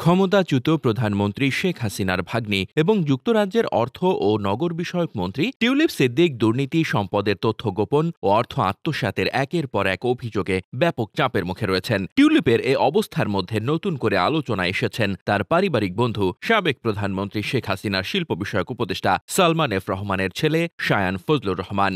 ক্ষমতাচ্যুত প্রধানমন্ত্রী শেখ হাসিনার ভাগ্নি এবং যুক্তরাজ্যের অর্থ ও নগর বিষয়ক মন্ত্রী টিউলিপ সিদ্দিক দুর্নীতি, সম্পদের তথ্য গোপন ও অর্থ আত্মসাতের একের পর এক অভিযোগে ব্যাপক চাপের মুখে রয়েছেন। টিউলিপের এ অবস্থার মধ্যে নতুন করে আলোচনায় এসেছেন তার পারিবারিক বন্ধু, সাবেক প্রধানমন্ত্রী শেখ হাসিনার শিল্প বিষয়ক উপদেষ্টা সালমান এফ রহমানের ছেলে শায়ান ফজলুর রহমান।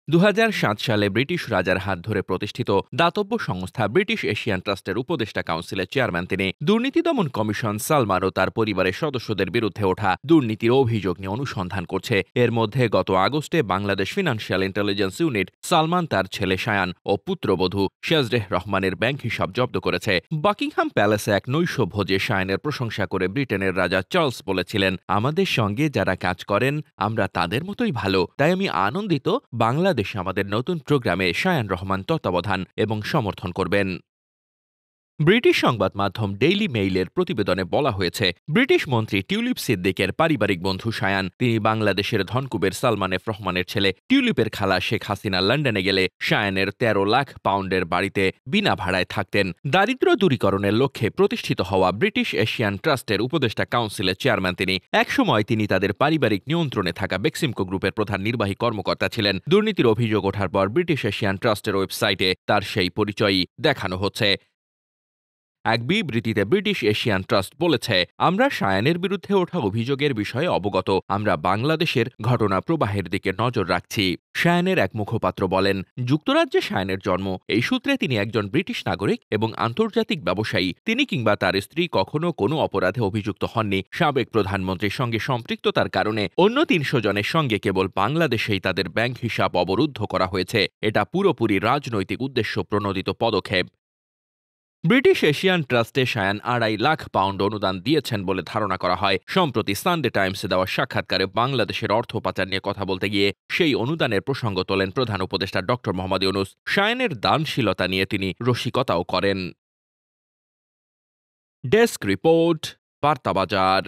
২০০৭ সালে ব্রিটিশ রাজার হাত ধরে প্রতিষ্ঠিত দাতব্য সংস্থা ব্রিটিশ এশিয়ান ট্রাস্টের উপদেষ্টা কাউন্সিলের চেয়ারম্যান তিনি। দুর্নীতি দমন কমিশন সালমান ও তার পরিবারের সদস্যদের বিরুদ্ধে ওঠা দুর্নীতির অভিযোগ নিয়ে অনুসন্ধান করছে। এর মধ্যে গত আগস্টে Bangladesh financial intelligence unit Salman, তার ছেলে শায়ান ও পুত্রবধূ শেজরেহ রহমানের ব্যাংক হিসাব জব্দ করেছে। বাকিংহাম প্যালেসে এক নৈশ ভোজে শায়ানের প্রশংসা করে ব্রিটেনের রাজা চার্লস বলেছিলেন, আমাদের সঙ্গে যারা কাজ করেন আমরা তাদের মতোই ভালো, তাই আমি আনন্দিত বাংলাদেশে আমাদের নতুন প্রোগ্রামে শায়ান রহমান তত্ত্বাবধান এবং সমর্থন করবেন। ব্রিটিশ সংবাদ মাধ্যম ডেইলি মেইলের প্রতিবেদনে বলা হয়েছে, ব্রিটিশ মন্ত্রী টিউলিপ সিদ্দিকের পারিবারিক বন্ধু শায়ান, তিনি বাংলাদেশের ধনকুবের সালমান এফ রহমানের ছেলে। টিউলিপের খালা শেখ হাসিনা লন্ডনে গেলে শায়ানের ১৩ লাখ পাউন্ডের বাড়িতে বিনা ভাড়ায় থাকতেন। দারিদ্র্য দূরীকরণের লক্ষ্যে প্রতিষ্ঠিত হওয়া ব্রিটিশ এশিয়ান ট্রাস্টের উপদেষ্টা কাউন্সিলের চেয়ারম্যান তিনি। একসময় তিনি তাদের পারিবারিক নিয়ন্ত্রণে থাকা বেক্সিমকো গ্রুপের প্রধান নির্বাহী কর্মকর্তা ছিলেন। দুর্নীতির অভিযোগ ওঠার পর ব্রিটিশ এশিয়ান ট্রাস্টের ওয়েবসাইটে তার সেই পরিচয়ই দেখানো হচ্ছে। এক বিবৃতিতে ব্রিটিশ এশিয়ান ট্রাস্ট বলেছে, আমরা শায়ানের বিরুদ্ধে ওঠা অভিযোগের বিষয়ে অবগত, আমরা বাংলাদেশের ঘটনা প্রবাহের দিকে নজর রাখছি। শায়ানের এক মুখপাত্র বলেন, যুক্তরাজ্যে শায়ানের জন্ম, এই সূত্রে তিনি একজন ব্রিটিশ নাগরিক এবং আন্তর্জাতিক ব্যবসায়ী। তিনি কিংবা তার স্ত্রী কখনো কোনো অপরাধে অভিযুক্ত হননি। সাবেক প্রধানমন্ত্রীর সঙ্গে সম্পৃক্ততার কারণে অন্য ৩০০ জনের সঙ্গে কেবল বাংলাদেশেই তাদের ব্যাংক হিসাব অবরুদ্ধ করা হয়েছে। এটা পুরোপুরি রাজনৈতিক উদ্দেশ্য প্রণোদিত পদক্ষেপ। ব্রিটিশ এশিয়ান ট্রাস্টে শায়ান ২.৫ লাখ পাউন্ড অনুদান দিয়েছেন বলে ধারণা করা হয়। সম্প্রতি সানডে টাইমসে দেওয়া সাক্ষাৎকারে বাংলাদেশের অর্থ পাচার নিয়ে কথা বলতে গিয়ে সেই অনুদানের প্রসঙ্গ তোলেন প্রধান উপদেষ্টা ড. মোহাম্মদ ইউনূস। শায়ানের দানশীলতা নিয়ে তিনি রসিকতাও করেন। Desk report, বার্তাবাজার।